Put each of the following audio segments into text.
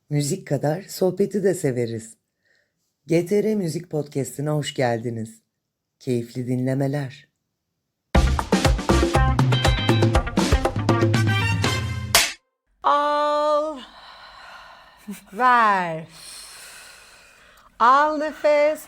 Müzik kadar sohbeti de severiz. GTR Müzik Podcast'ine hoş geldiniz. Keyifli dinlemeler. Al, ver. Al nefes.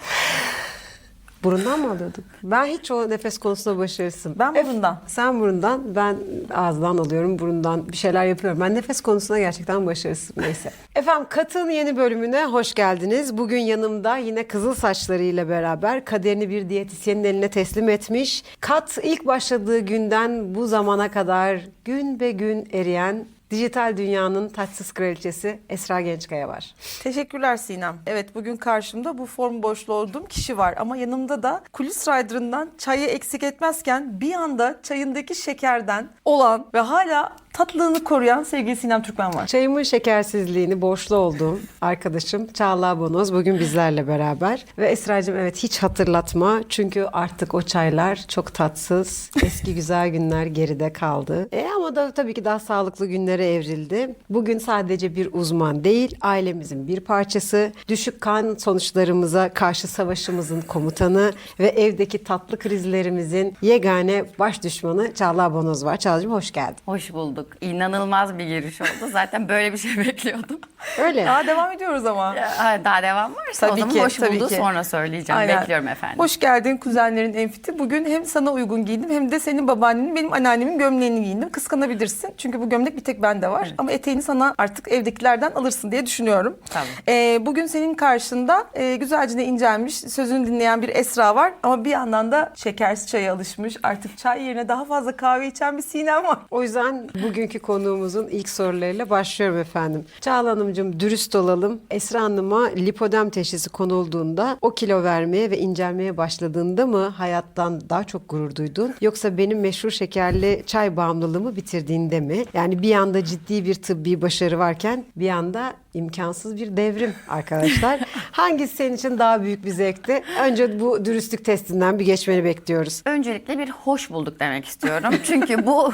Burundan mı alıyorduk? Ben hiç o nefes konusunda başarısızım. Ben burundan. Sen burundan, ben ağızdan alıyorum, burundan bir şeyler yapıyorum. Ben nefes konusunda gerçekten başarısızım. Neyse. Efendim Kat'ın yeni bölümüne hoş geldiniz. Bugün yanımda yine kızıl saçlarıyla beraber kaderini bir diyetisyenin eline teslim etmiş. Kat ilk başladığı günden bu zamana kadar gün be gün eriyen dijital dünyanın taçsız kraliçesi Esra Gençkaya var. Teşekkürler Sinem. Evet, bugün karşımda bu form boşluğu olduğum kişi var ama yanımda da kulis rider'ından çayı eksik etmezken bir anda çayındaki şekerden olan ve hala tatlılığını koruyan sevgili Sinem Türkmen var. Çayımın şekersizliğini borçlu olduğum arkadaşım Çağla Bonoz bugün bizlerle beraber. Ve Esra'cığım evet hiç hatırlatma çünkü artık o çaylar çok tatsız. Eski güzel günler geride kaldı. Ama da tabii ki daha sağlıklı günlere evrildi. Bugün sadece bir uzman değil, ailemizin bir parçası, düşük kan sonuçlarımıza karşı savaşımızın komutanı ve evdeki tatlı krizlerimizin yegane baş düşmanı Çağla Bonoz var. Çağla'cığım hoş geldin. Hoş bulduk. İnanılmaz bir giriş oldu. Zaten böyle bir şey bekliyordum. Öyle. Daha devam ediyoruz ama. Daha devam varsa Tabii o zaman ki, hoş tabii buldu ki. sonra söyleyeceğim. Aynen. Bekliyorum efendim. Hoş geldin kuzenlerin enfiti. Bugün hem sana uygun giydim hem de senin babaannenin benim anneannemin gömleğini giyindim. Kıskanabilirsin. Çünkü bu gömlek bir tek bende var. Evet. Ama eteğini sana artık evdekilerden alırsın diye düşünüyorum. Tabii. Bugün senin karşında güzelce incelmiş, sözünü dinleyen bir Esra var. Ama bir yandan da şekersiz çaya alışmış. Artık çay yerine daha fazla kahve içen bir Sinem var. O yüzden bugünkü konuğumuzun ilk sorularıyla başlıyorum efendim. Çağla Hanımcığım dürüst olalım. Esra Hanım'a lipödem teşhisi konulduğunda o kilo vermeye ve incelmeye başladığında mı hayattan daha çok gurur duydun? Yoksa benim meşhur şekerli çay bağımlılığımı bitirdiğinde mi? Yani bir yanda ciddi bir tıbbi başarı varken bir yanda imkansız bir devrim arkadaşlar. Hangisi senin için daha büyük bir zevkti? Önce bu dürüstlük testinden bir geçmeni bekliyoruz. Öncelikle bir hoş bulduk demek istiyorum. Çünkü bu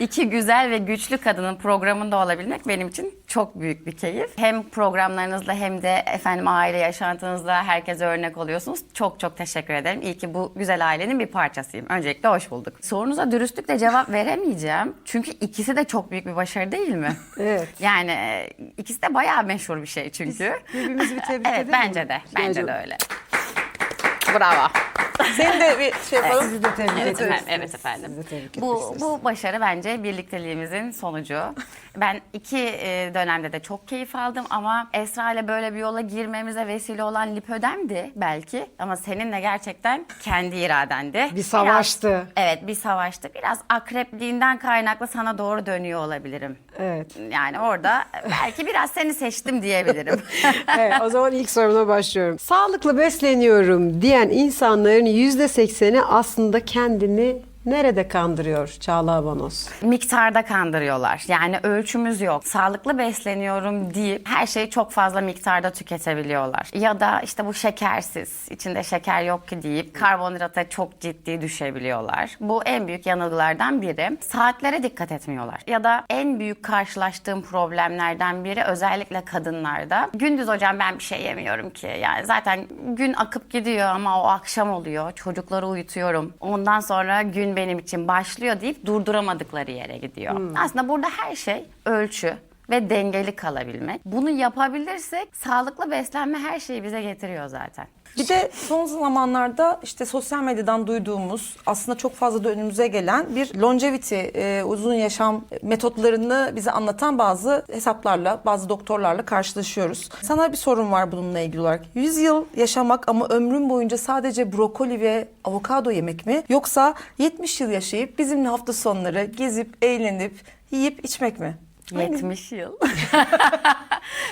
iki güzel ve güçlü kadının programında olabilmek benim için çok büyük bir keyif. Hem programlarınızla hem de efendim aile yaşantınızla herkese örnek oluyorsunuz. Çok çok teşekkür ederim. İyi ki bu güzel ailenin bir parçasıyım. Öncelikle hoş bulduk. Sorunuza dürüstlükle cevap veremeyeceğim. Çünkü ikisi de çok büyük bir başarı değil mi? Evet. Yani ikisi de bayağı meşhur bir şey çünkü. Birbirimizi bir tebrik Evet edelim bence mi? de. Bence Yani- de öyle. Bravo. Seni de bir şey yapalım. Sizi de tebrik Evet ediyoruz. efendim. Evet efendim. Sizi de tebrik etmek Bu isteriz. başarı bence birlikteliğimizin sonucu. Ben iki dönemde de çok keyif aldım ama Esra ile böyle bir yola girmemize vesile olan lipödemdi belki. Ama seninle gerçekten kendi iradendi. Bir savaştı. Evet bir savaştı. Biraz akrepliğinden kaynaklı sana doğru dönüyor olabilirim. Evet. Yani orada belki biraz seni seçtim diyebilirim. Evet, o zaman ilk sorumla başlıyorum. Sağlıklı besleniyorum diyen insanların %80'i aslında kendini nerede kandırıyor Çağla Bonoz? Miktarda kandırıyorlar. Yani ölçümüz yok. Sağlıklı besleniyorum deyip her şeyi çok fazla miktarda tüketebiliyorlar. Ya da işte bu şekersiz, içinde şeker yok ki deyip karbonhidrata çok ciddi düşebiliyorlar. Bu en büyük yanılgılardan biri. Saatlere dikkat etmiyorlar. Ya da en büyük karşılaştığım problemlerden biri özellikle kadınlarda. Gündüz hocam ben bir şey yemiyorum ki. Yani zaten gün akıp gidiyor ama o akşam oluyor. Çocukları uyutuyorum. Ondan sonra gün benim için başlıyor deyip durduramadıkları yere gidiyor. Aslında burada her şey ölçü ve dengeli kalabilmek. Bunu yapabilirsek sağlıklı beslenme her şeyi bize getiriyor zaten. Bir de son zamanlarda işte sosyal medyadan duyduğumuz aslında çok fazla da önümüze gelen bir longevity, uzun yaşam metotlarını bize anlatan bazı hesaplarla, bazı doktorlarla karşılaşıyoruz. Sana bir sorun var bununla ilgili olarak. 100 yıl yaşamak ama ömrün boyunca sadece brokoli ve avokado yemek mi? Yoksa 70 yıl yaşayıp bizimle hafta sonları gezip, eğlenip, yiyip içmek mi? 70 yıl.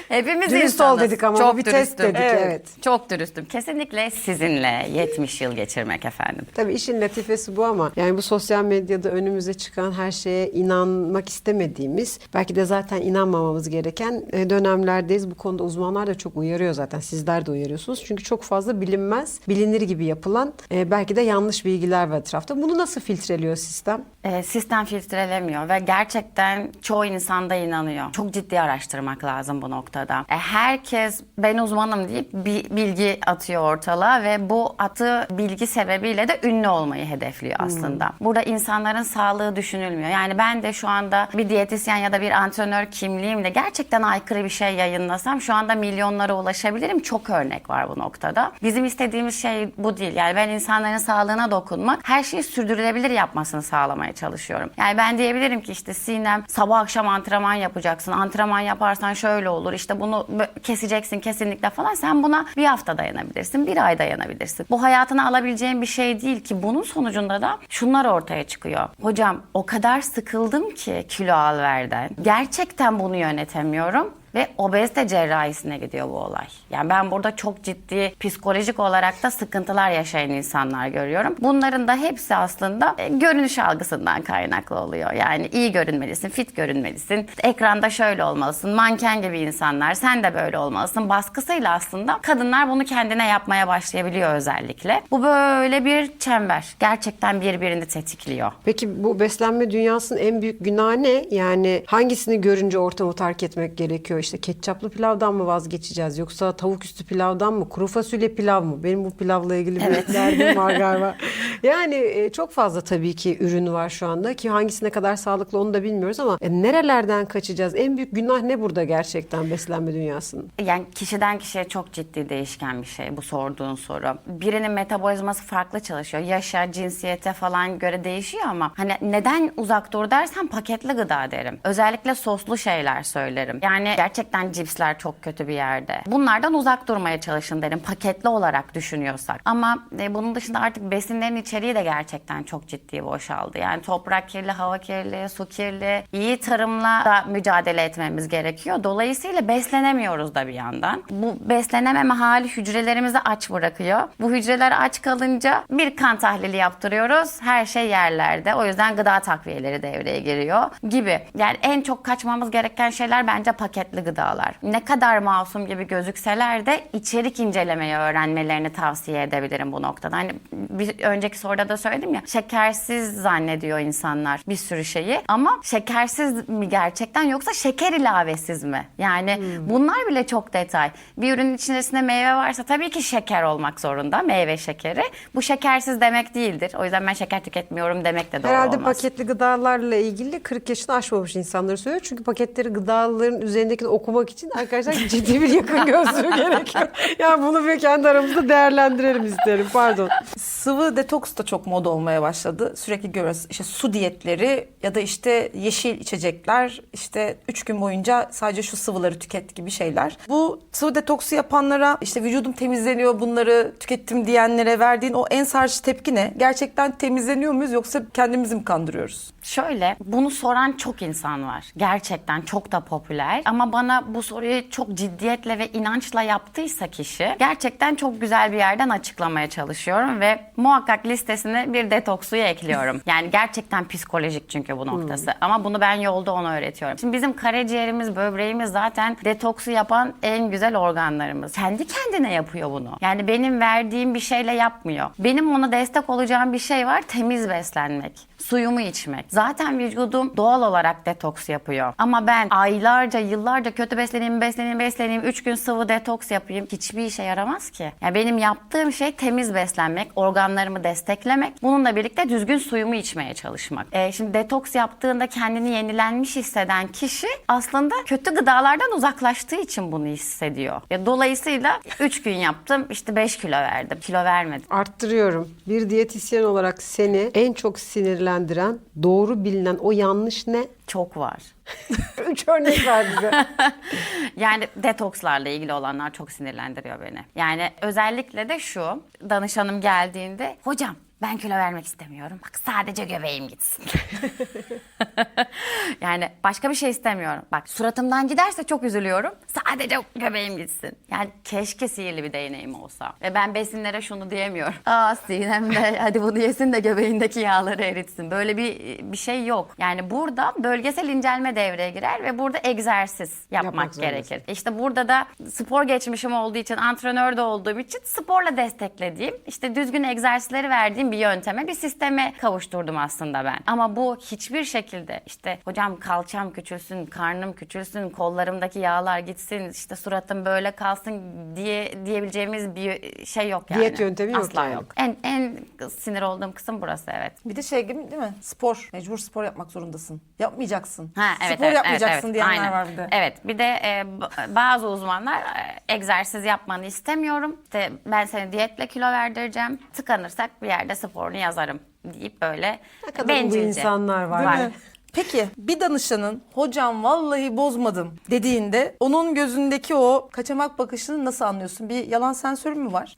Hepimiz Dürüst insanız. ol dedik ama Çok bu bir test dürüstüm. dedik, evet. Çok dürüstüm. Kesinlikle sizinle 70 yıl geçirmek efendim. Tabii işin latifesi bu ama yani bu sosyal medyada önümüze çıkan her şeye inanmak istemediğimiz, belki de zaten inanmamamız gereken dönemlerdeyiz. Bu konuda uzmanlar da çok uyarıyor zaten. Sizler de uyarıyorsunuz. Çünkü çok fazla bilinmez, bilinir gibi yapılan belki de yanlış bilgiler var etrafta. Bunu nasıl filtreliyor sistem? Sistem filtrelemiyor ve gerçekten çoğu insan insanda inanıyor. Çok ciddi araştırmak lazım bu noktada. Herkes ben uzmanım deyip bir bilgi atıyor ortalığa ve bu attığı bilgi sebebiyle de ünlü olmayı hedefliyor aslında. Burada insanların sağlığı düşünülmüyor. Yani ben de şu anda bir diyetisyen ya da bir antrenör kimliğimle gerçekten aykırı bir şey yayınlasam şu anda milyonlara ulaşabilirim. Çok örnek var bu noktada. Bizim istediğimiz şey bu değil. Yani ben insanların sağlığına dokunmak, her şeyi sürdürülebilir yapmasını sağlamaya çalışıyorum. Yani ben diyebilirim ki işte Sinem sabah akşam antrenman yapacaksın. Antrenman yaparsan şöyle olur. İşte bunu keseceksin kesinlikle falan. Sen buna bir hafta dayanabilirsin. Bir ay dayanabilirsin. Bu hayatına alabileceğin bir şey değil ki. Bunun sonucunda da şunlar ortaya çıkıyor. Hocam o kadar sıkıldım ki kilo al verden. Gerçekten bunu yönetemiyorum. Ve obezite cerrahisine gidiyor bu olay. Yani ben burada çok ciddi psikolojik olarak da sıkıntılar yaşayan insanlar görüyorum. Bunların da hepsi aslında görünüş algısından kaynaklı oluyor. Yani iyi görünmelisin, fit görünmelisin, ekranda şöyle olmalısın, manken gibi insanlar, sen de böyle olmalısın baskısıyla aslında kadınlar bunu kendine yapmaya başlayabiliyor özellikle. Bu böyle bir çember. Gerçekten birbirini tetikliyor. Peki bu beslenme dünyasının en büyük günahı ne? Yani hangisini görünce ortamı terk etmek gerekiyor? İşte ketçaplı pilavdan mı vazgeçeceğiz? Yoksa tavuk üstü pilavdan mı? Kuru fasulye pilav mı? Benim bu pilavla ilgili bir derdim var galiba. Yani çok fazla tabii ki ürün var şu anda ki hangisi ne kadar sağlıklı onu da bilmiyoruz ama nerelerden kaçacağız? En büyük günah ne burada gerçekten beslenme dünyasının? Yani kişiden kişiye çok ciddi değişken bir şey bu sorduğun soru. Birinin metabolizması farklı çalışıyor. Yaşa, cinsiyete falan göre değişiyor ama hani neden uzak dur dersen paketli gıda derim. Özellikle soslu şeyler söylerim. Yani gerçekten cipsler çok kötü bir yerde. Bunlardan uzak durmaya çalışın derim paketli olarak düşünüyorsak. Ama bunun dışında artık besinlerin içeriği de gerçekten çok ciddi boşaldı. Yani toprak kirli, hava kirli, su kirli. İyi tarımla da mücadele etmemiz gerekiyor. Dolayısıyla beslenemiyoruz da bir yandan. Bu beslenememe hali hücrelerimizi aç bırakıyor. Bu hücreler aç kalınca bir kan tahlili yaptırıyoruz. Her şey yerlerde. O yüzden gıda takviyeleri devreye giriyor gibi. Yani en çok kaçmamız gereken şeyler bence paketli gıdalar. Ne kadar masum gibi gözükseler de içerik incelemeyi öğrenmelerini tavsiye edebilirim bu noktada. Hani bir önceki soruda da söyledim ya, şekersiz zannediyor insanlar bir sürü şeyi ama şekersiz mi gerçekten yoksa şeker ilavesiz mi? Yani bunlar bile çok detay. Bir ürünün içerisinde meyve varsa tabii ki şeker olmak zorunda, meyve şekeri. Bu şekersiz demek değildir. O yüzden ben şeker tüketmiyorum demek de doğru Herhalde olmaz. paketli gıdalarla ilgili 40 yaşını aşmamış insanları söylüyor. Çünkü paketleri gıdaların üzerindekini okumak için arkadaşlar ciddi bir yakın gözlüğü gerekiyor. Yani bunu bir kendi aramızda değerlendirelim isterim. Pardon. Sıvı detoks da çok moda olmaya başladı. Sürekli görüyoruz işte su diyetleri ya da işte yeşil içecekler, işte 3 gün boyunca sadece şu sıvıları tüket gibi şeyler. Bu sıvı detoksu yapanlara, işte vücudum temizleniyor bunları tükettim diyenlere verdiğin o en sarıcı tepki ne? Gerçekten temizleniyor muyuz yoksa kendimizi mi kandırıyoruz? Şöyle, bunu soran çok insan var. Gerçekten çok da popüler. Ama bana bu soruyu çok ciddiyetle ve inançla yaptıysa kişi, gerçekten çok güzel bir yerden açıklamaya çalışıyorum ve muhakkak listesine bir detoksuyu ekliyorum. Yani gerçekten psikolojik çünkü bu noktası. Ama bunu ben yolda ona öğretiyorum. Şimdi bizim karaciğerimiz, böbreğimiz zaten detoksu yapan en güzel organlarımız. Kendi kendine yapıyor bunu. Yani benim verdiğim bir şeyle yapmıyor. Benim ona destek olacağım bir şey var, temiz beslenmek. Suyumu içmek. Zaten vücudum doğal olarak detoks yapıyor. Ama ben aylarca, yıllarca kötü besleneyim, 3 gün sıvı detoks yapayım. Hiçbir işe yaramaz ki. Yani benim yaptığım şey temiz beslenmek, organlarımı desteklemek. Bununla birlikte düzgün suyumu içmeye çalışmak. Şimdi detoks yaptığında kendini yenilenmiş hisseden kişi aslında kötü gıdalardan uzaklaştığı için bunu hissediyor. Dolayısıyla 3 gün yaptım, işte 5 kilo verdim. Kilo vermedim. Arttırıyorum. Bir diyetisyen olarak seni en çok sinirlendiren, doğru bilinen o yanlış ne? Çok var. 3 örnek ver bize. Yani detokslarla ilgili olanlar çok sinirlendiriyor beni. Yani özellikle de şu, danışanım geldiğinde, hocam ben kilo vermek istemiyorum. Bak sadece göbeğim gitsin. Yani başka bir şey istemiyorum. Bak suratımdan giderse çok üzülüyorum. Sadece göbeğim gitsin. Yani keşke sihirli bir değneğim olsa. Ve ben besinlere şunu diyemiyorum. Sinem de hadi bunu yesin de göbeğindeki yağları eritsin. Böyle bir şey yok. Yani burada bölgesel incelme devreye girer ve burada egzersiz yapmak gerekir. İşte burada da spor geçmişim olduğu için, antrenör de olduğum için sporla desteklediğim, işte düzgün egzersizleri verdiğim bir yönteme, bir sisteme kavuşturdum aslında ben. Ama bu hiçbir şekilde işte hocam kalçam küçülsün, karnım küçülsün, kollarımdaki yağlar gitsin, işte suratım böyle kalsın diyebileceğimiz bir şey yok yani. Diyet yöntemi yok Asla yani. yok. En sinir olduğum kısım burası, evet. Bir de şey gibi değil mi? Spor. Mecbur spor yapmak zorundasın. Yapmayacaksın. Ha, evet, spor evet, yapmayacaksın evet, diyenler aynen. var bir de. Evet, bir de bazı uzmanlar egzersiz yapmanı istemiyorum. İşte ben seni diyetle kilo verdireceğim. Tıkanırsak bir yerde sporunu yazarım deyip böyle Ne kadar bu bencilce. insanlar var. Değil ya. mi? Peki bir danışanın hocam vallahi bozmadım dediğinde onun gözündeki o kaçamak bakışını nasıl anlıyorsun? Bir yalan sensörü mü var?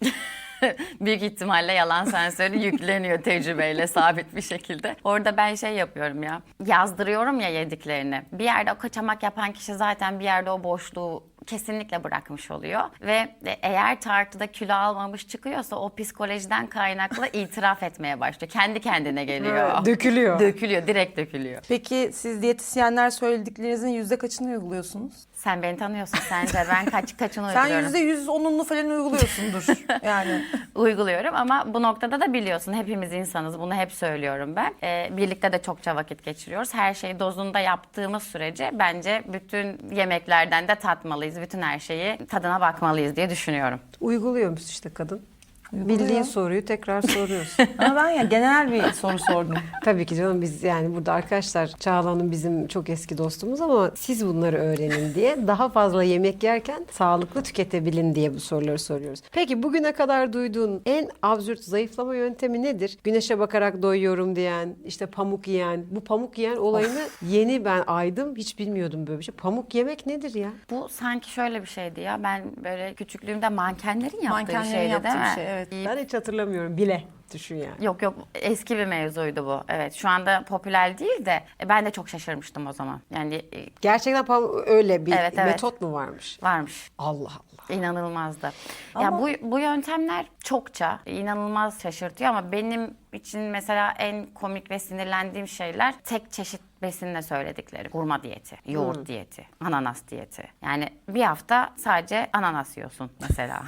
Büyük ihtimalle yalan sensörü yükleniyor tecrübeyle sabit bir şekilde. Orada ben şey yapıyorum ya. Yazdırıyorum ya yediklerini. Bir yerde o kaçamak yapan kişi zaten bir yerde o boşluğu kesinlikle bırakmış oluyor. Ve eğer tartıda kilo almamış çıkıyorsa o psikolojiden kaynaklı itiraf etmeye başlıyor. Kendi kendine geliyor. Dökülüyor. Dökülüyor, direkt dökülüyor. Peki siz diyetisyenler söylediklerinizin yüzde kaçını uyguluyorsunuz? Sen beni tanıyorsun sence. Ben kaçını Sen uyguluyorum. %110'unu falan uyguluyorsundur yani. Uyguluyorum ama bu noktada da biliyorsun hepimiz insanız. Bunu hep söylüyorum ben. Birlikte de çokça vakit geçiriyoruz. Her şeyi dozunda yaptığımız sürece bence bütün yemeklerden de tatmalıyız. Bütün her şeyi tadına bakmalıyız diye düşünüyorum. Uyguluyormuş işte kadın. Bildiğin soruyu tekrar soruyorsun. Ama ben ya genel bir soru sordum. Tabii ki canım, biz yani burada arkadaşlar, Çağla Hanım bizim çok eski dostumuz ama siz bunları öğrenin diye, daha fazla yemek yerken sağlıklı tüketebilin diye bu soruları soruyoruz. Peki bugüne kadar duyduğun en absürt zayıflama yöntemi nedir? Güneşe bakarak doyuyorum diyen, işte pamuk yiyen. Bu pamuk yiyen olayını yeni ben aydım. Hiç bilmiyordum böyle bir şey. Pamuk yemek nedir ya? Bu sanki şöyle bir şeydi ya. Ben böyle küçüklüğümde mankenlerin yaptığı bir Mankenlerin şeydi yaptığı değil mi? bir şey, evet. Ben hiç hatırlamıyorum bile. Düşün yani. Yok eski bir mevzuydu bu. Evet, şu anda popüler değil de ben de çok şaşırmıştım o zaman. Yani Gerçekten öyle bir Evet, evet. metot mu varmış? varmış. Allah Allah. İnanılmazdı. Ama- Ya bu yöntemler çokça inanılmaz şaşırtıyor ama benim için mesela en komik ve sinirlendiğim şeyler tek çeşit besinle söyledikleri. Hurma diyeti, yoğurt diyeti, ananas diyeti. Yani bir hafta sadece ananas yiyorsun mesela.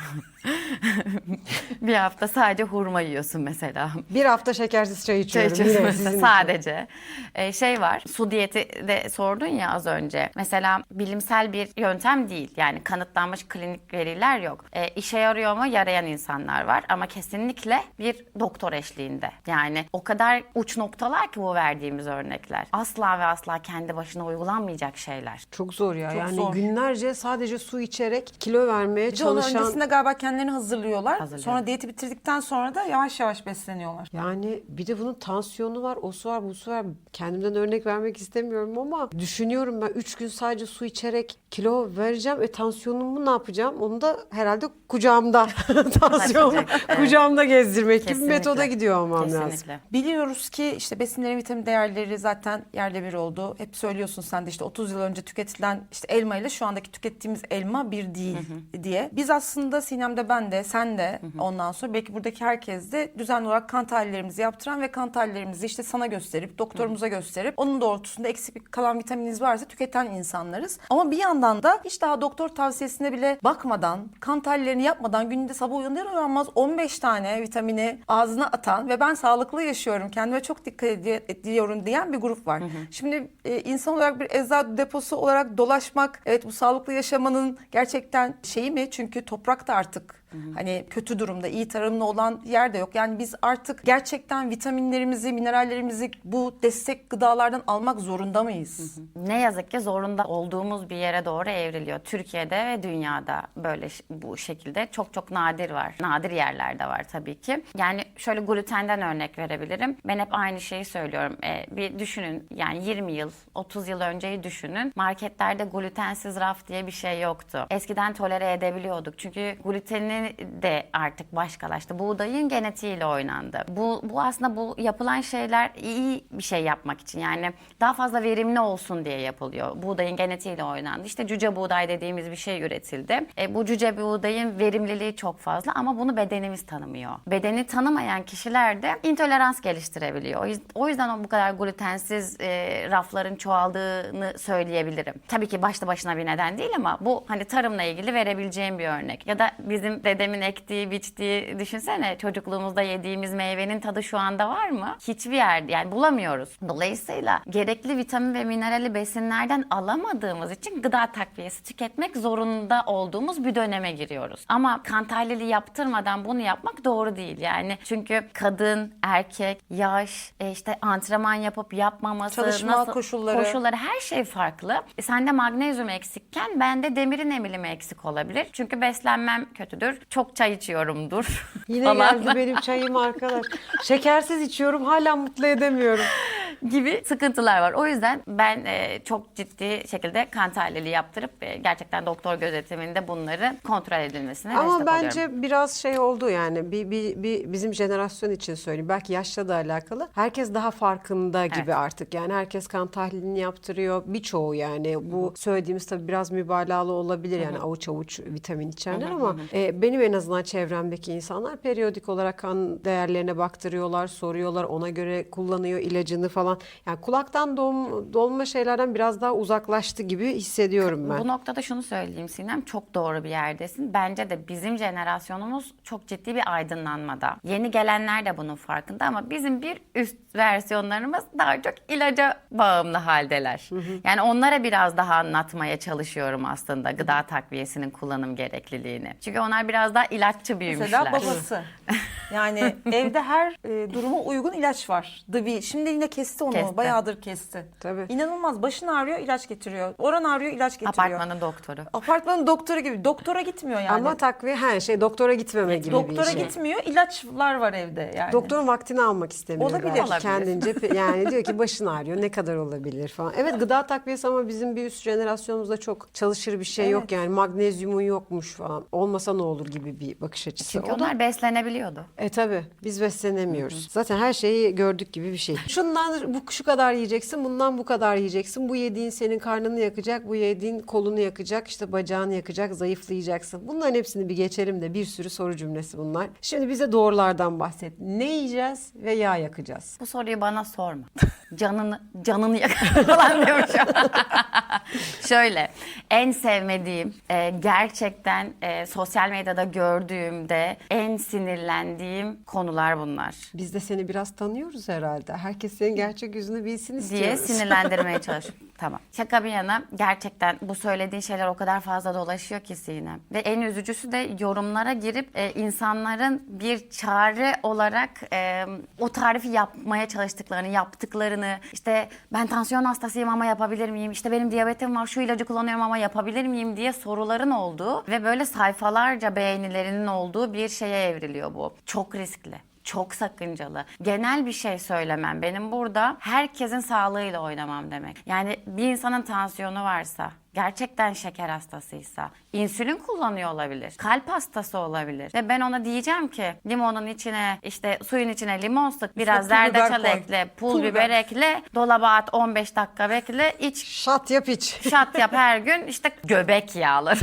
Bir hafta sadece hurma yiyorsun mesela. Bir hafta şekersiz çay içiyorum. Çay içiyorsun Yine mesela, sizin sadece. Şey var, su diyeti de sordun ya az önce. Mesela bilimsel bir yöntem değil. Yani kanıtlanmış klinik veriler yok. İşe yarıyor mu? Yarayan insanlar var. Ama kesinlikle bir doktor eşliğinde. Yani o kadar uç noktalar ki bu verdiğimiz örnekler. Asla ve asla kendi başına uygulanmayacak şeyler. Çok zor ya. Çok Yani zor. günlerce sadece su içerek kilo vermeye Bir de onun çalışan... öncesinde galiba kendilerini hazırlıyorlar. Hazırlıyor. Sonra diyeti bitirdikten sonra da yavaş yavaş besleniyorlar. Yani bir de bunun tansiyonu var, o su var, bu su var. Kendimden örnek vermek istemiyorum ama düşünüyorum, ben 3 gün sadece su içerek kilo vereceğim. Tansiyonumu ne yapacağım? Onu da herhalde kucağımda. Tansiyonumu Evet. kucağımda gezdirmek gibi bir Kesinlikle. metoda gidiyor olmam lazım. Kesinlikle. Biliyoruz ki işte besinlerin vitamin değerleri zaten yerle bir oldu. Hep söylüyorsun sen de işte 30 yıl önce tüketilen işte elma ile şu andaki tükettiğimiz elma bir değil diye. Biz aslında Sinem'de, ben de, sen de ondan sonra belki buradaki herkes de düzenli olarak kan tahlillerimizi yaptıran ve kan tahlillerimizi işte sana gösterip doktorumuza gösterip onun doğrultusunda eksik kalan vitamininiz varsa tüketen insanlarız. Ama bir yandan da hiç daha doktor tavsiyesine bile bakmadan, kan tahlillerini yapmadan günde sabah uyanır uyanmaz 15 tane vitamini ağzına atan ve ben sağlıklı yaşıyorum, kendime çok dikkat ediyorum diyen bir grup var. Şimdi insan olarak bir eczacı deposu olarak dolaşmak, evet, bu sağlıklı yaşamanın gerçekten şeyi mi? Çünkü toprak da artık hani kötü durumda, iyi tarımlı olan yer de yok. Yani biz artık gerçekten vitaminlerimizi, minerallerimizi bu destek gıdalardan almak zorunda mıyız? Ne yazık ki zorunda olduğumuz bir yere doğru evriliyor. Türkiye'de ve dünyada böyle bu şekilde çok nadir var. Nadir yerlerde var tabii ki. Yani şöyle glutenden örnek verebilirim. Ben hep aynı şeyi söylüyorum. Bir düşünün, yani 20 yıl, 30 yıl önceyi düşünün. Marketlerde glutensiz raf diye bir şey yoktu. Eskiden tolere edebiliyorduk. Çünkü glutenin de artık başkalaştı. Buğdayın genetiğiyle oynandı. Bu aslında bu yapılan şeyler iyi bir şey yapmak için. Yani daha fazla verimli olsun diye yapılıyor. Buğdayın genetiğiyle oynandı. İşte cüce buğday dediğimiz bir şey üretildi. Bu cüce buğdayın verimliliği çok fazla ama bunu bedenimiz tanımıyor. Bedeni tanımayan kişiler de intolerans geliştirebiliyor. O yüzden bu kadar glutensiz rafların çoğaldığını söyleyebilirim. Tabii ki başlı başına bir neden değil ama bu hani tarımla ilgili verebileceğim bir örnek. Ya da bizim Dedemin ektiği, biçtiği, düşünsene çocukluğumuzda yediğimiz meyvenin tadı şu anda var mı? Hiçbir yerde yani bulamıyoruz. Dolayısıyla gerekli vitamin ve minerali besinlerden alamadığımız için gıda takviyesi tüketmek zorunda olduğumuz bir döneme giriyoruz. Ama kan tahlili yaptırmadan bunu yapmak doğru değil. Yani çünkü kadın, erkek, yaş, işte antrenman yapıp yapmaması, Çalışma koşulları, her şey farklı. Sende magnezyum eksikken bende demirin emilimi eksik olabilir. Çünkü beslenmem kötüdür. Çok çay içiyorumdur. Yine falan geldi benim çayım arkadaş. Şekersiz içiyorum, hala mutlu edemiyorum. gibi sıkıntılar var. O yüzden ben çok ciddi şekilde kan tahlili yaptırıp gerçekten doktor gözetiminde bunları kontrol edilmesine Ama destek oluyorum. bence biraz şey oldu yani bizim jenerasyon için söyleyeyim. Belki yaşla da alakalı. Herkes daha farkında gibi artık. Yani herkes kan tahlilini yaptırıyor. Birçoğu yani bu söylediğimiz tabii biraz mübalağalı olabilir. Yani avuç avuç vitamin içenler ama benim en azından çevremdeki insanlar periyodik olarak kan değerlerine baktırıyorlar, soruyorlar. Ona göre kullanıyor ilacını falan. Yani kulaktan dolma şeylerden biraz daha uzaklaştı gibi hissediyorum ben. Bu noktada şunu söyleyeyim Sinem, çok doğru bir yerdesin. Bence de bizim jenerasyonumuz çok ciddi bir aydınlanmada. Yeni gelenler de bunun farkında ama bizim bir üst versiyonlarımız daha çok ilaca bağımlı haldeler. Yani onlara biraz daha anlatmaya çalışıyorum aslında gıda takviyesinin kullanım gerekliliğini. Çünkü onlar biraz daha ilaççı büyümüşler. Mesela babası. Yani evde her duruma uygun ilaç var. Şimdi yine kesti onu. Kesti. Bayağıdır kesti. Tabii. İnanılmaz. Başın ağrıyor, ilaç getiriyor. Oran ağrıyor, ilaç getiriyor. Apartmanın doktoru. Apartmanın doktoru gibi. Doktora gitmiyor yani. Ama takviye doktora gitmeme gibi doktora bir şey. gitmiyor. İlaçlar var evde yani. Doktorun vaktini almak istemiyor. Olabilir. belki. Olabilir. Kendince yani diyor ki başın ağrıyor, ne kadar olabilir falan. Evet, gıda takviyesi ama bizim bir üst jenerasyonumuzda çok çalışır bir şey yok yani, magnezyumun yokmuş falan. Olmasa ne olur gibi bir bakış açısı. Çünkü O da onlar beslenebiliyordu. tabii biz beslenemiyoruz. Zaten her şeyi gördük gibi bir şey. Şundan şu kadar yiyeceksin, bundan bu kadar yiyeceksin. Bu yediğin senin karnını yakacak, bu yediğin kolunu yakacak, işte bacağını yakacak, zayıflayacaksın. Bunların hepsini bir geçelim de, bir sürü soru cümlesi bunlar. Şimdi bize doğrulardan bahset. Ne yiyeceğiz ve yağ yakacağız? Bu soruyu bana sorma. Canını yak falan diyormuşum. Şöyle, en sevmediğim, gerçekten sosyal medyada gördüğümde en sinirlendiğim konular bunlar. Biz de seni biraz tanıyoruz herhalde. Herkes senin gerçek yüzünü bilsin istiyoruz. Diye sinirlendirmeye çalışıyorum. Tamam. Şaka bir yana, gerçekten bu söylediğin şeyler o kadar fazla dolaşıyor ki Sinem. Ve en üzücüsü de yorumlara girip insanların bir çare olarak o tarifi yapmaya çalıştıklarını, yaptıklarını, işte ben tansiyon hastasıyım ama yapabilir miyim? İşte benim diyabetim var, şu ilacı kullanıyorum ama yapabilir miyim diye soruların olduğu ve böyle sayfalarca beğenilerinin olduğu bir şeye evriliyor bu. Çok riskli. Çok sakıncalı. Genel bir şey söylemem benim burada herkesin sağlığıyla oynamam demek. Yani bir insanın tansiyonu varsa, gerçekten şeker hastasıysa, insülin kullanıyor olabilir, kalp hastası olabilir. Ve ben ona diyeceğim ki limonun içine, işte suyun içine limon sık, biraz İşte pul biber zerdeçal koy. ekle, pul Pul biber biber. ekle, dolaba at 15 dakika bekle, iç. Şat yap iç. Şat yap her gün, işte göbek yağları.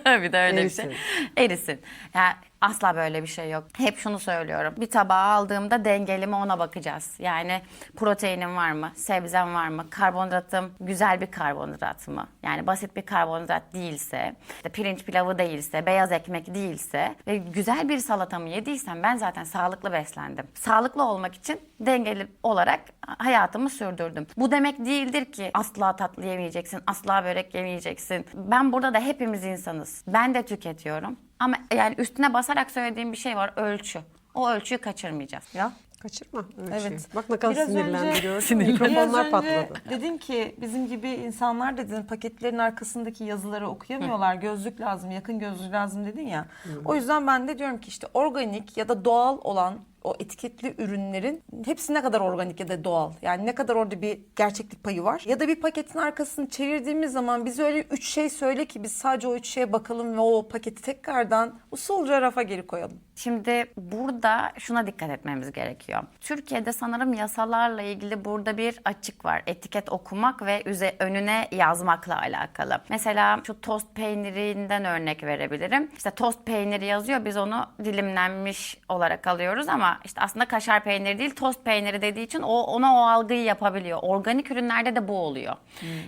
Bir de öyle Erisin. bir şey. Erisin. Yani asla böyle bir şey yok. Hep şunu söylüyorum. Bir tabağı aldığımda dengeli mi ona bakacağız. Yani proteinim var mı? Sebzem var mı? Karbonhidratım güzel bir karbonhidrat mı? Yani basit bir karbonhidrat değilse, işte pirinç pilavı değilse, beyaz ekmek değilse ve güzel bir salatamı yediysem ben zaten sağlıklı beslendim. Sağlıklı olmak için dengeli olarak hayatımı sürdürdüm. Bu demek değildir ki asla tatlı yemeyeceksin, asla börek yemeyeceksin. Ben burada da hepimiz insanız. Ben de tüketiyorum. Ama yani üstüne basarak söylediğim bir şey var, ölçü. O ölçüyü kaçırmayacağız. Ya. Kaçırma ölçüyü. Evet. Bak ne kadar Biraz sinirlendiriyor. önce- Mikrofonlar Biraz patladı. önce dedin ki bizim gibi insanlar dedin paketlerin arkasındaki yazıları okuyamıyorlar. Gözlük lazım, yakın gözlük lazım dedin ya. O yüzden ben de diyorum ki işte organik ya da doğal olan o etiketli ürünlerin hepsi ne kadar organik ya da doğal. Yani ne kadar orada bir gerçeklik payı var. Ya da bir paketin arkasını çevirdiğimiz zaman bize öyle 3 şey söyle ki biz sadece o 3 şeye bakalım ve o paketi tekrardan usulca rafa geri koyalım. Şimdi burada şuna dikkat etmemiz gerekiyor. Türkiye'de sanırım yasalarla ilgili burada bir açık var. Etiket okumak ve önüne yazmakla alakalı. Mesela şu tost peynirinden örnek verebilirim. İşte tost peyniri yazıyor, biz onu dilimlenmiş olarak alıyoruz ama ama işte aslında kaşar peyniri değil tost peyniri dediği için ona o algıyı yapabiliyor. Organik ürünlerde de bu oluyor.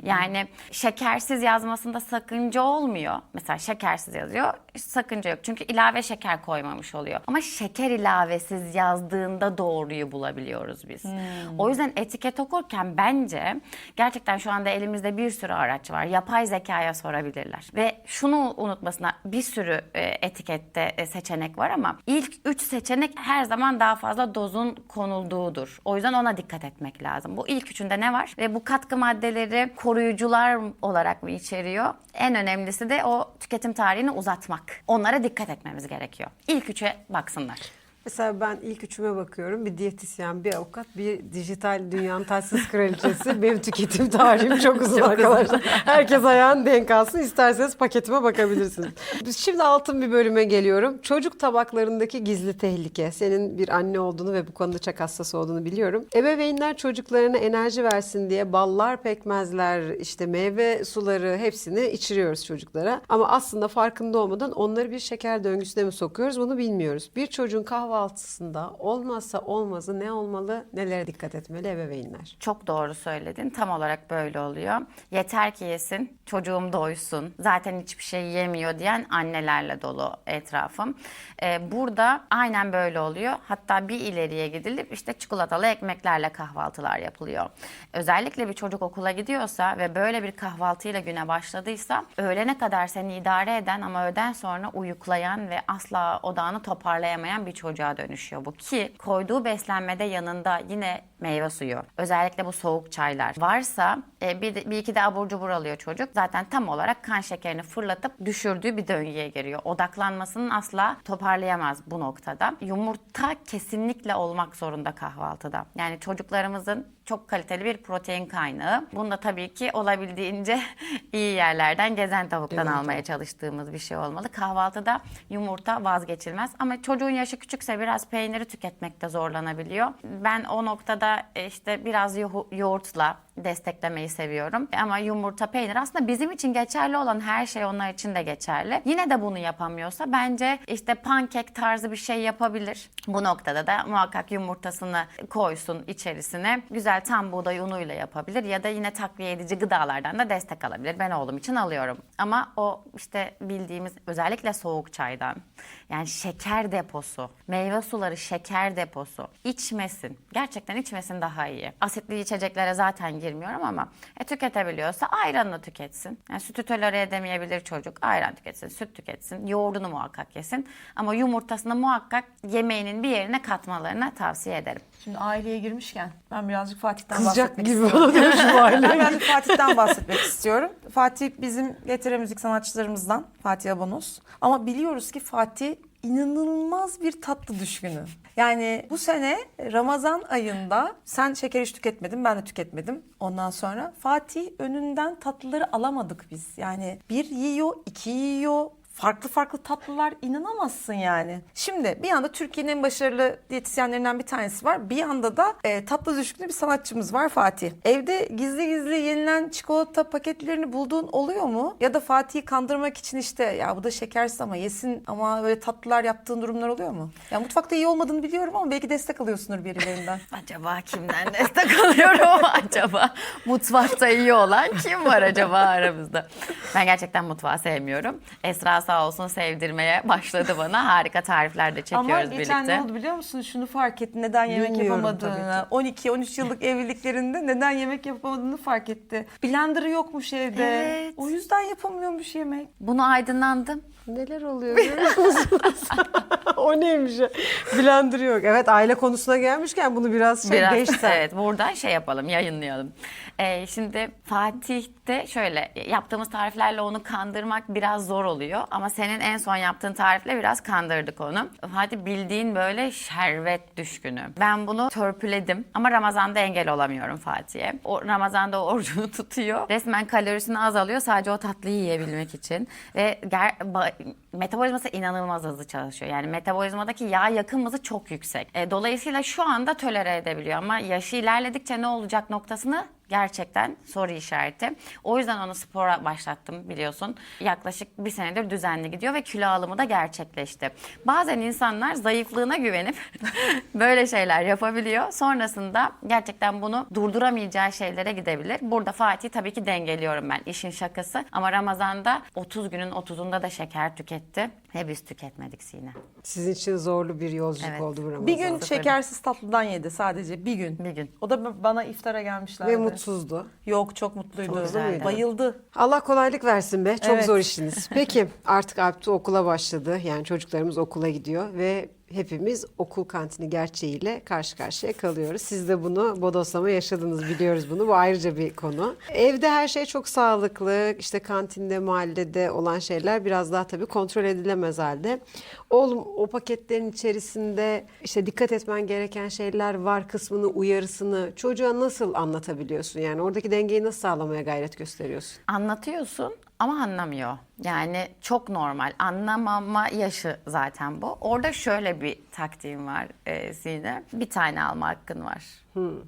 Yani şekersiz yazmasında sakınca olmuyor. Mesela şekersiz yazıyor, sakınca yok. Çünkü ilave şeker koymamış oluyor. Ama şeker ilavesiz yazdığında doğruyu bulabiliyoruz biz. O yüzden etiket okurken bence gerçekten şu anda elimizde bir sürü araç var. Yapay zekaya sorabilirler. Ve şunu unutmasınlar, bir sürü etikette seçenek var ama ilk 3 seçenek her zaman daha fazla dozun konulduğudur. O yüzden ona dikkat etmek lazım. Bu ilk üçünde ne var? Ve bu katkı maddeleri koruyucular olarak mı içeriyor? En önemlisi de o tüketim tarihini uzatmak. Onlara dikkat etmemiz gerekiyor. İlk üçe baksınlar. Mesela ben ilk üçüme bakıyorum. Bir diyetisyen, bir avukat, bir dijital dünyanın taçsız kraliçesi. Benim tüketim tarihim çok uzun arkadaşlar. Herkes ayağını denk alsın. İsterseniz paketime bakabilirsiniz. Şimdi altın bir bölüme geliyorum. Çocuk tabaklarındaki gizli tehlike. Senin bir anne olduğunu ve bu konuda çok hassas olduğunu biliyorum. Ebeveynler çocuklarına enerji versin diye ballar, pekmezler, işte meyve suları hepsini içiriyoruz çocuklara. Ama aslında farkında olmadan onları bir şeker döngüsüne mi sokuyoruz bunu bilmiyoruz. Bir çocuğun kahvaltısında olmazsa olmazı ne olmalı, nelere dikkat etmeli ebeveynler? Çok doğru söyledin. Tam olarak böyle oluyor. Yeter ki yesin, çocuğum doysun, zaten hiçbir şey yemiyor diyen annelerle dolu etrafım. Burada aynen böyle oluyor. Hatta bir ileriye gidilip işte çikolatalı ekmeklerle kahvaltılar yapılıyor. Özellikle bir çocuk okula gidiyorsa ve böyle bir kahvaltıyla güne başladıysa öğlene kadar seni idare eden ama öğleden sonra uyuklayan ve asla odağını toparlayamayan bir çocuğa dönüşüyor bu. Ki koyduğu beslenmede yanında yine meyve suyu, özellikle bu soğuk çaylar varsa bir iki de abur cubur alıyor çocuk. Zaten tam olarak kan şekerini fırlatıp düşürdüğü bir döngüye giriyor. Odaklanmasını asla toparlayamaz bu noktada. Yumurta kesinlikle olmak zorunda kahvaltıda. Yani çocuklarımızın çok kaliteli bir protein kaynağı. Bunu da tabii ki olabildiğince iyi yerlerden, gezen tavuktan almaya çalıştığımız bir şey olmalı. Kahvaltıda yumurta vazgeçilmez ama çocuğun yaşı küçükse biraz peyniri tüketmekte zorlanabiliyor. Ben o noktada işte biraz yoğurtla desteklemeyi seviyorum. Ama yumurta, peynir aslında bizim için geçerli olan her şey onlar için de geçerli. Yine de bunu yapamıyorsa bence işte pankek tarzı bir şey yapabilir. Bu noktada da muhakkak yumurtasını koysun içerisine. Güzel tam buğday unuyla yapabilir ya da yine takviye edici gıdalardan da destek alabilir. Ben oğlum için alıyorum. Ama o işte bildiğimiz özellikle soğuk çaydan, yani şeker deposu, meyve suları şeker deposu içmesin. Gerçekten içmesin daha iyi. Asitli içeceklere zaten girmiyorum ama tüketebiliyorsa ayranını tüketsin. Yani sütü tolere edemeyebilir çocuk. Ayran tüketsin, süt tüketsin, yoğurdunu muhakkak yesin. Ama yumurtasını muhakkak yemeğinin bir yerine katmalarını tavsiye ederim. Şimdi aileye girmişken ben birazcık Fatih'ten Kızacak bahsetmek gibi istiyorum. oluyor şu aile. Ben de Fatih'ten bahsetmek istiyorum. Fatih bizim GTR müzik sanatçılarımızdan, Fatih Abonos. Ama biliyoruz ki Fatih inanılmaz bir tatlı düşkünü. Yani bu sene Ramazan ayında sen şeker hiç tüketmedin, ben de tüketmedim. Ondan sonra Fatih önünden tatlıları alamadık biz. Yani bir yiyor, iki yiyor. Farklı tatlılar, inanamazsın yani. Şimdi bir yanda Türkiye'nin en başarılı diyetisyenlerinden bir tanesi var. Bir yanda da tatlı düşkünü bir sanatçımız var, Fatih. Evde gizli yenilen çikolata paketlerini bulduğun oluyor mu? Ya da Fatih'i kandırmak için işte ya bu da şekersiz ama yesin ama böyle tatlılar yaptığın durumlar oluyor mu? Ya mutfakta iyi olmadığını biliyorum ama belki destek alıyorsundur birilerinden. Acaba kimden destek alıyorum acaba? Mutfakta iyi olan kim var acaba aramızda? Ben gerçekten mutfağı sevmiyorum. Esra sağ olsun sevdirmeye başladı bana. Harika tarifler de çekiyoruz Ama birlikte. geçen ne oldu biliyor musun? Şunu fark etti. Neden yemek Bilmiyorum yapamadığını. 12-13 yıllık evliliklerinde neden yemek yapamadığını fark etti. Blender'ı yokmuş evde. Evet. O yüzden yapamıyormuş yemek. Bunu aydınlandım. Neler oluyor görüyor musunuz? O neymiş ya? Blender yok. Evet, aile konusuna gelmişken bunu biraz geçsen. Evet, buradan şey yapalım, yayınlayalım. Şimdi Fatih'te şöyle yaptığımız tariflerle onu kandırmak biraz zor oluyor. Ama senin en son yaptığın tarifle biraz kandırdık onu. Fatih bildiğin böyle şerbet düşkünü. Ben bunu törpüledim ama Ramazan'da engel olamıyorum Fatih'e. O Ramazan'da orucunu tutuyor. Resmen kalorisini azalıyor sadece o tatlıyı yiyebilmek için. Ve metabolizması inanılmaz hızlı çalışıyor. Yani metabolizmadaki yağ yakım hızı çok yüksek. Dolayısıyla şu anda tolere edebiliyor ama yaşı ilerledikçe ne olacak noktasını Gerçekten soru işareti. O yüzden onu spora başlattım biliyorsun. Yaklaşık bir senedir düzenli gidiyor ve kilo alımı da gerçekleşti. Bazen insanlar zayıflığına güvenip böyle şeyler yapabiliyor. Sonrasında gerçekten bunu durduramayacağı şeylere gidebilir. Burada Fatih tabii ki dengeliyorum ben, işin şakası. Ama Ramazan'da 30 günün 30'unda da şeker tüketti ve biz tüketmedik Sine. Sizin için zorlu bir yolculuk Evet. oldu bu Ramazan. Bir gün şekersiz tatlıdan yedi sadece bir gün. Bir gün. O da bana iftara gelmişlerdi. Ve mutsuzdu. Yok, çok mutluydu. Çok güzeldi. Bayıldı. Allah kolaylık versin be. Çok Evet. zor işiniz. Peki artık Alptu okula başladı. Yani çocuklarımız okula gidiyor ve hepimiz okul kantini gerçeğiyle karşı karşıya kalıyoruz. Siz de bunu bodoslama yaşadınız, biliyoruz bunu. Bu ayrıca bir konu. Evde her şey çok sağlıklı. İşte kantinde, mahallede olan şeyler biraz daha tabii kontrol edilemez halde. Oğlum o paketlerin içerisinde işte dikkat etmen gereken şeyler var kısmını, uyarısını çocuğa nasıl anlatabiliyorsun? Yani oradaki dengeyi nasıl sağlamaya gayret gösteriyorsun? Anlatıyorsun ama anlamıyor. Yani çok normal. Anlamama yaşı zaten bu. Orada şöyle bir taktiğim var Sine. Bir tane alma hakkın var.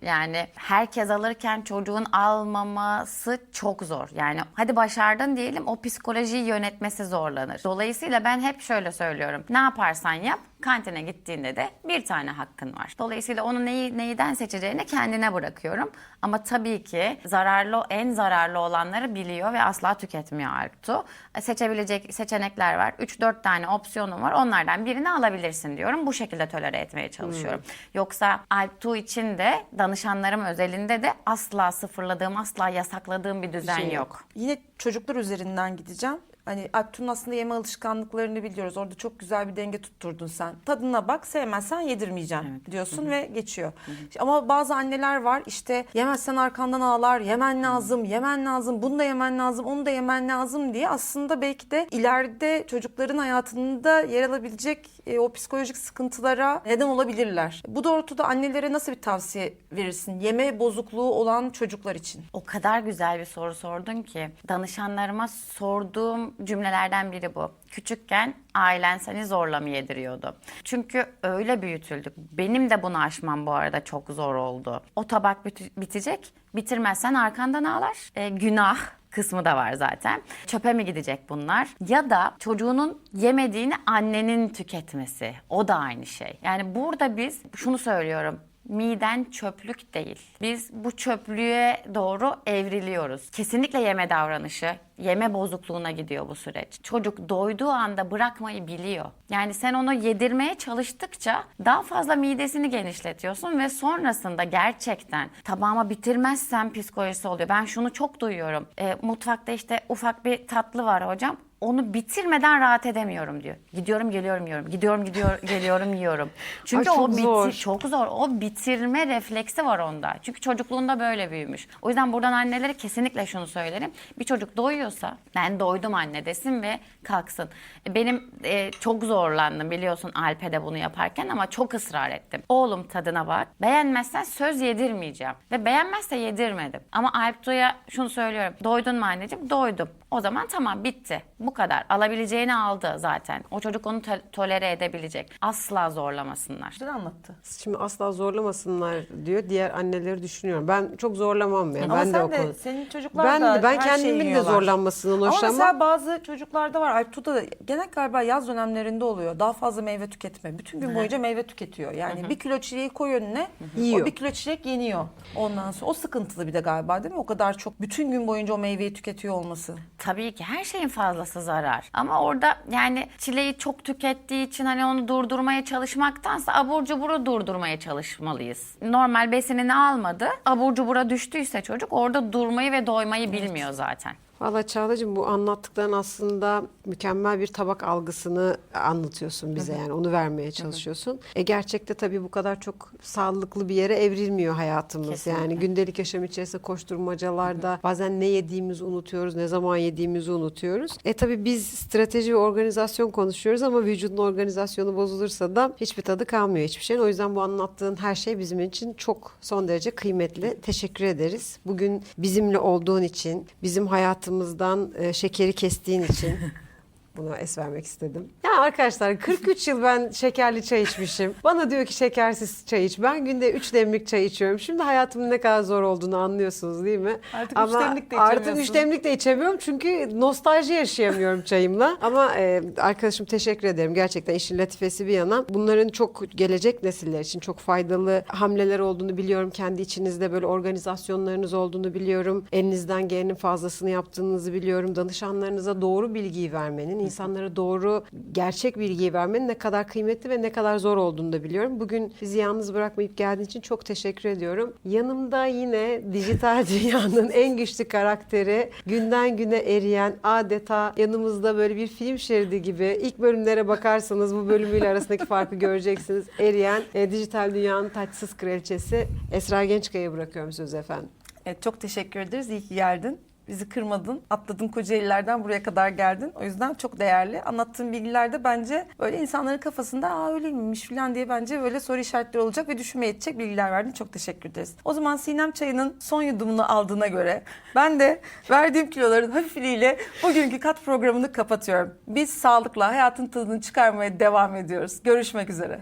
Yani herkes alırken çocuğun almaması çok zor. Yani hadi başardın diyelim, o psikolojiyi yönetmesi zorlanır. Dolayısıyla ben hep şöyle söylüyorum. Ne yaparsan yap, kantine gittiğinde de bir tane hakkın var. Dolayısıyla onu neyden seçeceğini kendine bırakıyorum. Ama tabii ki en zararlı olanları biliyor ve asla tüketmiyor Alptu. Seçebilecek seçenekler var. 3-4 tane opsiyonum var. Onlardan birini alabilirsin diyorum. Bu şekilde tolere etmeye çalışıyorum. Yoksa Alptu için de danışanlarım özelinde de asla sıfırladığım, asla yasakladığım bir düzen yok. Yine çocuklar üzerinden gideceğim. Hani Alptuğ'un aslında yeme alışkanlıklarını biliyoruz. Orada çok güzel bir denge tutturdun sen. Tadına bak, sevmezsen yedirmeyeceğim diyorsun ve geçiyor. Ama bazı anneler var, işte yemezsen arkandan ağlar, yemen lazım, yemen lazım, bunu da yemen lazım, onu da yemen lazım diye aslında belki de ileride çocukların hayatında yer alabilecek o psikolojik sıkıntılara neden olabilirler. Bu doğrultuda annelere nasıl bir tavsiye verirsin? Yeme bozukluğu olan çocuklar için. O kadar güzel bir soru sordun ki. Danışanlarıma sorduğum cümlelerden biri bu. Küçükken ailen seni zorla mı yediriyordu? Çünkü öyle büyütüldük. Benim de bunu aşmam bu arada çok zor oldu. O tabak bitecek. Bitirmezsen arkandan ağlar. Günah kısmı da var zaten. Çöpe mi gidecek bunlar? Ya da çocuğunun yemediğini annenin tüketmesi. O da aynı şey. Yani burada biz şunu söylüyorum. Miden çöplük değil. Biz bu çöplüğe doğru evriliyoruz. Kesinlikle yeme davranışı, yeme bozukluğuna gidiyor bu süreç. Çocuk doyduğu anda bırakmayı biliyor. Yani sen onu yedirmeye çalıştıkça daha fazla midesini genişletiyorsun ve sonrasında gerçekten tabağıma bitirmezsem psikolojisi oluyor. Ben şunu çok duyuyorum. Mutfakta işte ufak bir tatlı var hocam. Onu bitirmeden rahat edemiyorum diyor. Gidiyorum geliyorum yiyorum. Gidiyorum geliyorum yiyorum. Çünkü Ay, çok zor. çok zor. O bitirme refleksi var onda. Çünkü çocukluğunda böyle büyümüş. O yüzden buradan annelere kesinlikle şunu söylerim. Bir çocuk doyuyorsa ben doydum anne desin ve kalksın. Benim çok zorlandım biliyorsun Alpe'de bunu yaparken ama çok ısrar ettim. Oğlum tadına bak. Beğenmezsen söz yedirmeyeceğim. Ve beğenmezse yedirmedim. Ama Alptu'ya şunu söylüyorum. Doydun mu anneciğim? Doydum. O zaman tamam, bitti. Bu kadar. Alabileceğini aldı zaten. O çocuk onu tolere edebilecek. Asla zorlamasınlar. Güzel anlattı. Şimdi asla zorlamasınlar diyor. Diğer anneleri düşünüyorum. Ben çok zorlamam ya. Ama Ben de o sen de, konu. senin çocuklar da Ben her şeyi kendimin de yiyorlar. zorlanmasından Ama hoşlanmam. mesela bazı çocuklarda var. Alptuğ'da da genel galiba yaz dönemlerinde oluyor. Daha fazla meyve tüketme. Bütün gün boyunca meyve tüketiyor. Yani bir kilo çileği koy önüne. Yiyor. O bir kilo çilek yeniyor. Ondan sonra o sıkıntılı bir de galiba, değil mi? O kadar çok bütün gün boyunca o meyveyi tüketiyor olması. Tabii ki her şeyin fazlası zarar. Ama orada yani çileği çok tükettiği için hani onu durdurmaya çalışmaktansa abur cuburu durdurmaya çalışmalıyız. Normal besinini almadı. Abur cubura düştüyse çocuk orada durmayı ve doymayı bilmiyor zaten. Valla Çağla'cığım, bu anlattıkların aslında mükemmel bir tabak algısını anlatıyorsun bize. Yani onu vermeye çalışıyorsun. Gerçekte tabii bu kadar çok sağlıklı bir yere evrilmiyor hayatımız. Kesinlikle. Yani gündelik yaşam içerisinde koşturmacalarda bazen ne yediğimizi unutuyoruz, ne zaman yediğimizi unutuyoruz. Tabii biz strateji ve organizasyon konuşuyoruz ama vücudun organizasyonu bozulursa da hiçbir tadı kalmıyor hiçbir şeyin. O yüzden bu anlattığın her şey bizim için çok son derece kıymetli. Teşekkür ederiz. Bugün bizimle olduğun için, bizim hayatımızdan şekeri kestiğin için buna es vermek istedim. Ya arkadaşlar 43 yıl ben şekerli çay içmişim. Bana diyor ki şekersiz çay iç. Ben günde 3 demlik çay içiyorum. Şimdi hayatımın ne kadar zor olduğunu anlıyorsunuz değil mi? Artık Ama üç demlik de artık içemiyorsun. 3 demlik de içemiyorum çünkü nostalji yaşayamıyorum çayımla. Ama arkadaşım teşekkür ederim. Gerçekten işin latifesi bir yana. Bunların çok gelecek nesiller için çok faydalı hamleler olduğunu biliyorum. Kendi içinizde böyle organizasyonlarınız olduğunu biliyorum. Elinizden gelenin fazlasını yaptığınızı biliyorum. Danışanlarınıza doğru bilgiyi vermenin, insanlara doğru gerçek bilgiyi vermenin ne kadar kıymetli ve ne kadar zor olduğunu da biliyorum. Bugün bizi yalnız bırakmayıp geldiğin için çok teşekkür ediyorum. Yanımda yine dijital dünyanın en güçlü karakteri, günden güne eriyen, adeta yanımızda böyle bir film şeridi gibi. İlk bölümlere bakarsanız bu bölümüyle arasındaki farkı göreceksiniz. Eriyen, dijital dünyanın taçsız kraliçesi Esra Gençkaya'ya bırakıyorum sözü efendim. Evet, çok teşekkür ederiz. İyi ki geldin. Bizi kırmadın. Atladın Kocaeli'lerden buraya kadar geldin. O yüzden çok değerli. Anlattığın bilgiler de bence böyle insanların kafasında öyle miymiş falan diye bence böyle soru işaretleri olacak ve düşünmeye yetecek bilgiler verdin. Çok teşekkür ederiz. O zaman Sinem çayının son yudumunu aldığına göre ben de verdiğim kiloların hafifliğiyle bugünkü kat programını kapatıyorum. Biz sağlıkla hayatın tadını çıkarmaya devam ediyoruz. Görüşmek üzere.